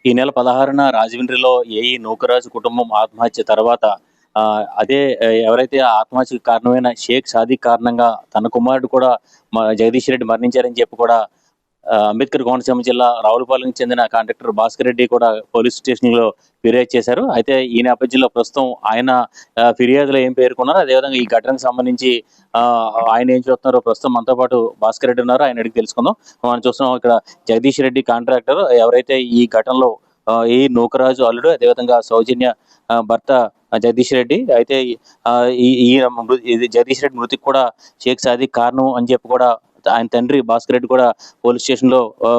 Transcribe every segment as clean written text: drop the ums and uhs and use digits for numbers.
ఈ నెల 16న రాజమండ్రిలో ఏఈ నూకరాజు కుటుంబం ఆత్మహత్య తర్వాత అదే ఎవరైతే ఆత్మహత్యకు కారణమైన షేక్ సాదిక్ కారణంగా తన కుమారుడు కూడా జగదీష్ రెడ్డి మరణించారని చెప్పి కూడా అంబేద్కర్ కోనసీమ జిల్లా రావులపాలెంకి చెందిన కాంట్రాక్టర్ భాస్కర్ రెడ్డి కూడా పోలీస్ స్టేషన్లో ఫిర్యాదు చేశారు. అయితే ఈ నేపథ్యంలో ప్రస్తుతం ఆయన ఫిర్యాదులో ఏం పేర్కొన్నారు, అదేవిధంగా ఈ ఘటనకు సంబంధించి ఆయన ఏం చూస్తున్నారో ప్రస్తుతం మనతో పాటు భాస్కర్ రెడ్డి ఉన్నారు. ఆయన అడిగి తెలుసుకుందాం. మనం చూస్తున్నాం ఇక్కడ జగదీష్ రెడ్డి కాంట్రాక్టర్ ఎవరైతే ఈ ఘటనలో ఈ నూకరాజు అల్లుడు, అదేవిధంగా సౌజన్య భర్త జగదీష్ రెడ్డి. అయితే ఈ జగదీష్ రెడ్డి మృతికి కూడా షేక్ సాదిక్ కారణం అని చెప్పి కూడా ఆయన తండ్రి భాస్కర్ రెడ్డి కూడా పోలీస్ స్టేషన్ లో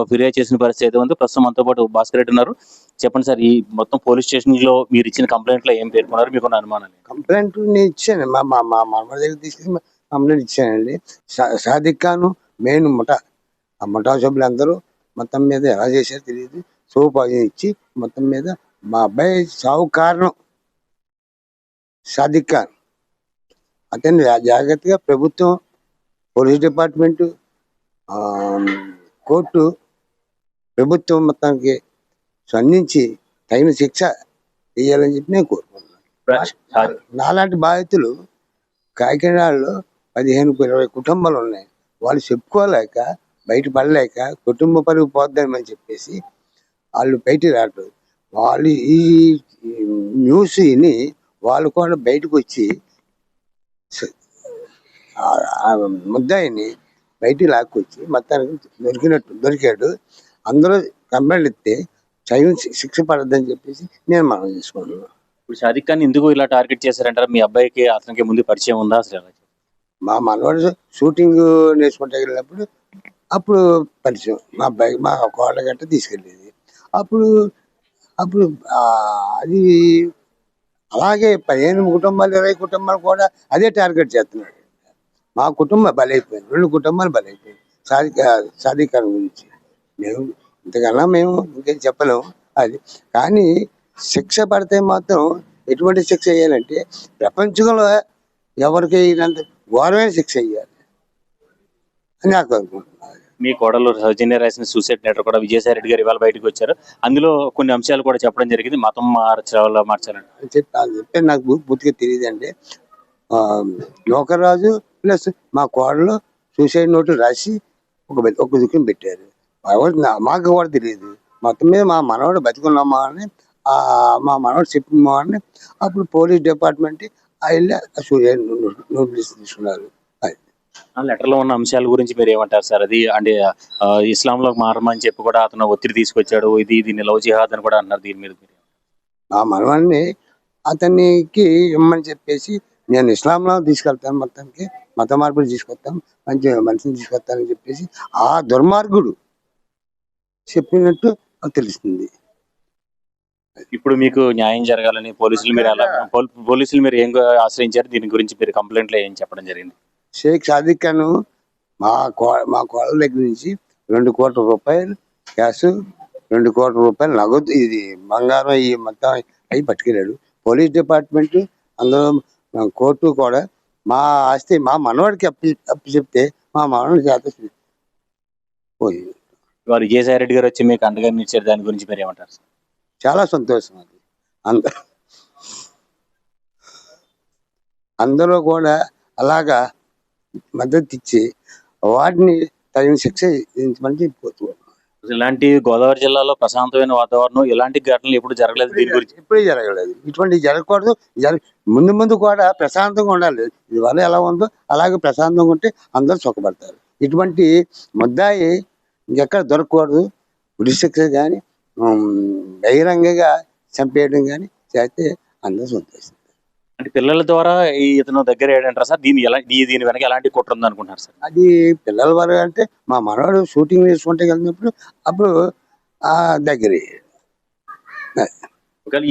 ఫిర్యాదు చేసిన పరిస్థితి అయితే ఉంది. ప్రస్తుతం మనతో పాటు భాస్కర్ రెడ్డి ఉన్నారు. చెప్పండి సార్, ఈ మొత్తం పోలీస్ స్టేషన్ లో మీరు ఇచ్చిన కంప్లైంట్ లో ఏం పేర్కొన్నారు, మీకు అనుమానాలు? కంప్లైంట్ నేను ఇచ్చాను, మా మనవడి దగ్గర తీసుకుని కంప్లైంట్ ఇచ్చానండి. సాదిక్ ఖాన్ మెయిన్ ముఠా, ఆ ముఠా సభ్యులందరూ మొత్తం మీద ఎలా చేశారో తెలియదు, సోపాజం ఇచ్చి మొత్తం మీద మా అబ్బాయి సావు కారణం సాదిక్ ఖాన్. అతన్ని జాగ్రత్తగా ప్రభుత్వం, పోలీస్ డిపార్ట్మెంటు, కోర్టు, ప్రభుత్వం మొత్తానికి స్పందించి తగిన శిక్ష వేయాలని చెప్పి నేను కోరుకుంటున్నాను. నాలాంటి బాధితులు కాకినాడలో 15-20 కుటుంబాలు ఉన్నాయి. వాళ్ళు చెప్పుకోలేక, బయటపడలేక కుటుంబ పరుగు పోద్దామని చెప్పేసి వాళ్ళు బయటికి రావట్లేదు. వాళ్ళు ఈ న్యూస్ విని వాళ్ళు కూడా బయటకు వచ్చి ముద్దాయిని బయటికి లాక్కొచ్చి మొత్తానికి దొరికాడు. అందరూ కంప్లైంట్ ఇస్తే చైన్ శిక్ష పడద్దని చెప్పేసి నేను మనం చేసుకుంటున్నాను. ఇప్పుడు సాదిక్ ఖాన్ ఎందుకు ఇలా టార్గెట్ చేశారంటారు? మీ అబ్బాయికి అతనికి ముందు పరిచయం ఉందా అసలు? మా మనవాడు షూటింగ్ నేర్చుకుంటే వెళ్ళినప్పుడు అప్పుడు పరిచయం. మా అబ్బాయి మా కోళ్ళ గట్ట తీసుకెళ్ళేది. అప్పుడు అది అలాగే 15 కుటుంబాలు 20 కుటుంబాలు కూడా అదే టార్గెట్ చేస్తున్నాడు. మా కుటుంబం బలైపోయింది, 2 కుటుంబాలు బలైపోయింది సాదిక్ ఖాన్ గురించి. మేము ఇంతకన్నా మేము ఇంకేం చెప్పలేము. అది కానీ శిక్ష పడితే మాత్రం ఎటువంటి శిక్ష వేయాలంటే ప్రపంచంలో ఎవరికి ఘోరమైన శిక్ష వేయాలి అని నాకు అనుకుంటున్నాను. మీ కోడలు సౌజన్య రాసిన సూసైడ్ లెటర్ కూడా విజయసాయి రెడ్డి గారు ఇవాళ బయటకు వచ్చారు. అందులో కొన్ని అంశాలు కూడా చెప్పడం జరిగింది, మతం మార్చాలని చెప్పి నాకు పూర్తిగా తెలియదండి. నూకరాజు ప్లస్ మా కోడలు సూసైడ్ నోట్లు రాసి ఒక దుఃఖం పెట్టారు. మాకు కూడా తెలియదు. మొత్తం మీద మా మనవాడు బతికున్నామా అని మా మనవాడు చెప్పినా అని అప్పుడు పోలీస్ డిపార్ట్మెంట్ వెళ్ళి సూసైడ్ నోటీస్ తీసుకున్నారు. ఆ లెటర్ లో ఉన్న అంశాల గురించి మీరు ఏమంటారు సార్? అది అంటే ఇస్లాంలో మారమని చెప్పి కూడా అతను ఒత్తిడి తీసుకొచ్చాడు, దీన్ని లవ్ జిహాద్ అని కూడా అన్నారు. దీని మీద మా మనవాడిని అతనికి ఇమ్మని చెప్పేసి నేను ఇస్లాంలో తీసుకెళ్తాను, మొత్తానికి మత మార్పులు తీసుకొస్తాను, మంచి మనిషిని తీసుకొస్తానని చెప్పేసి ఆ దుర్మార్గుడు చెప్పినట్టు తెలుస్తుంది. ఇప్పుడు మీకు న్యాయం జరగాలని పోలీసులు మీరు ఏం ఆశ్రయించారు? దీని గురించి మీరు కంప్లైంట్ లో ఏం చెప్పడం జరిగింది? షేక్ సాదిక్ ఖాన్ మా కోళ్ళ దగ్గర నుంచి 2 కోట్ల రూపాయలు క్యాష్, 2 కోట్ల రూపాయలు నగదు, ఇది బంగారం, ఈ మొత్తం అవి పట్టుకెళ్ళాడు. పోలీస్ డిపార్ట్మెంట్, అందులో కోర్టు కూడా మా ఆస్తి మా మనవాడికి అప్పు చెప్తే మా మనవాడి చేత పోయి వారు విజయసాయి రెడ్డి గారు వచ్చి మీకు అండగా నిలిచారు. దాని గురించి మీరు ఏమంటారు? చాలా సంతోషం. అది అందరూ కూడా అలాగా మద్దతు ఇచ్చి వాటిని తగిన శిక్ష విధించమని చెప్పుకోవచ్చు. ఇలాంటి గోదావరి జిల్లాలో ప్రశాంతమైన వాతావరణం, ఇలాంటి ఘటనలు ఎప్పుడు జరగలేదు. దీని గురించి ఎప్పుడూ జరగలేదు. ఇటువంటి జరగకూడదు. ముందు కూడా ప్రశాంతంగా ఉండాలి. ఇవాళ ఎలా ఉందో అలాగే ప్రశాంతంగా ఉంటే అందరూ సుఖపడతారు. ఇటువంటి ముద్దాయి ఇంకెక్కడ దొరకకూడదు. ఉరి శిక్ష కానీ బహిరంగంగా చంపేయడం కానీ చేస్తే అందరూ సంతోషం. అంటే పిల్లల ద్వారా ఇతను దగ్గర ఏంటంటారు సార్? దీని వెనక ఎలాంటి కుట్ర ఉంది అనుకుంటున్నారు సార్? అది పిల్లల వరకు అంటే మా మనవాడు షూటింగ్ వేసుకుంటే వెళ్ళినప్పుడు అప్పుడు దగ్గర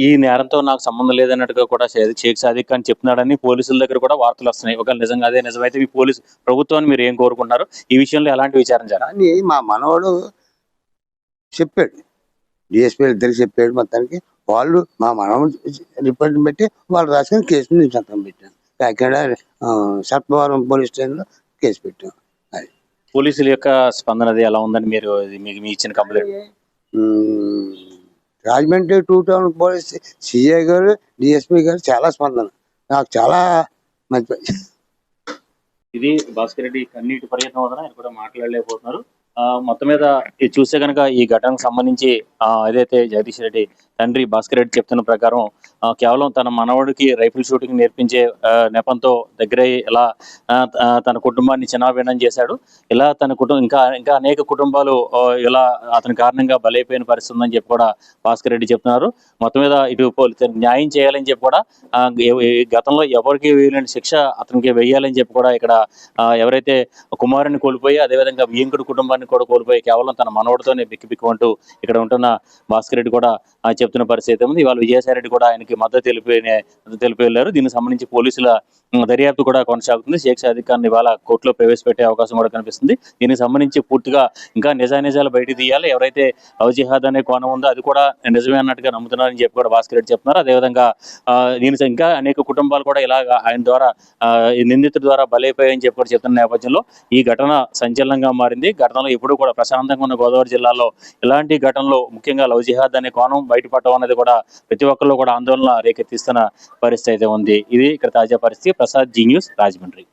ఈ నేరంతో నాకు సంబంధం లేదన్నట్టుగా కూడా షేక్ సాదిక్ ఖాన్ చెప్తున్నాడని పోలీసుల దగ్గర కూడా వార్తలు వస్తున్నాయి. ఒకవేళ నిజంగా అదే నిజమైతే మీ పోలీసు ప్రభుత్వాన్ని మీరు ఏం కోరుకుంటున్నారు? ఈ విషయంలో ఎలాంటి విచారణ జరగాలి? మా మనవాడు చెప్పాడు, డిఎస్పీ ఇద్దరు చెప్పాడు. మొత్తానికి వాళ్ళు మా మనవాడు రిపోర్ట్ పెట్టి వాళ్ళు రాసుకొని కేసు మీద సంతకం పెట్టాను. కాకినాడ సర్పవరం పోలీస్ స్టేషన్లో కేసు పెట్టాం. పోలీసుల యొక్క స్పందన అది ఎలా ఉందని మీరు మీకు ఇచ్చిన complaint? Rajahmundry 2 town police CI గారు, డిఎస్పీ గారు చాలా స్పందన, నాకు చాలా మంచి. ఇది భాస్కర్ రెడ్డి కన్నీటి పర్యటన వలన ఆయన కూడా మాట్లాడలేకపోతున్నారు. మొత్తం మీద ఇది చూస్తే కనుక ఈ ఘటనకు సంబంధించి ఏదైతే జగదీష్ రెడ్డి తండ్రి భాస్కర్ రెడ్డి చెప్తున్న ప్రకారం కేవలం తన మనవడికి రైఫిల్ షూటింగ్ నేర్పించే నెపంతో దగ్గరై ఇలా తన కుటుంబాన్ని చిన్నాభిన్నం చేశాడు. ఇలా తన కుటుంబం ఇంకా ఇంకా అనేక కుటుంబాలు ఇలా అతని కారణంగా బలైపోయిన పరిస్థితి ఉందని చెప్పి కూడా భాస్కర్ రెడ్డి చెప్తున్నారు. మొత్తం మీద ఇటు న్యాయం చేయాలని చెప్పి కూడా గతంలో ఎవరికి వేయలేని శిక్ష అతనికి వేయాలని చెప్పి కూడా ఇక్కడ ఎవరైతే కుమారుని కోల్పోయి అదేవిధంగా వియంకుడు కుటుంబాన్ని కూడా కోల్పోయి కేవలం తన మనవడితోనే బిక్కిబిక్కుమంటూ ఇక్కడ ఉంటున్న భాస్కర్ రెడ్డి కూడా చెప్తున్న పరిస్థితి ఉంది. ఇవాళ విజయసాయి రెడ్డి కూడా ఆయనకి మద్దతు తెలిపి వెళ్ళారు. దీనికి సంబంధించి పోలీసుల దర్యాప్తు కూడా కొనసాగుతుంది. షేక్ సాదిక్ ఖాన్ ఇవాళ కోర్టులో ప్రవేశపెట్టే అవకాశం కూడా కనిపిస్తుంది. దీనికి సంబంధించి పూర్తిగా ఇంకా నిజానిజాలు బయట తీయాలి. ఎవరైతే లవ్ జిహాద్ అనే కోణం ఉందో అది కూడా నిజమే అన్నట్టుగా నమ్ముతున్నారని చెప్పి కూడా భాస్కర్ రెడ్డి చెప్తున్నారు. అదేవిధంగా దీనికి ఇంకా అనేక కుటుంబాలు కూడా ఇలాగ ఆయన ద్వారా నిందితుడి ద్వారా బలైపోయాయని చెప్పి కూడా చెప్తున్న నేపథ్యంలో ఈ ఘటన సంచలనంగా మారింది. ఘటనలో ఎప్పుడు కూడా ప్రశాంతంగా ఉన్న గోదావరి జిల్లాలో ఇలాంటి ఘటనలు ముఖ్యంగా లవ్ జిహాద్ అనే కోణం బయటపడటం అనేది కూడా ప్రతి ఒక్కరిలో కూడా ఆందోళన రేకెత్తిస్తున్న పరిస్థితి అయితే ఉంది. ఇది ఇక్కడ తాజా పరిస్థితి. ప్రసాద్, జీ న్యూస్, రాజమండ్రి.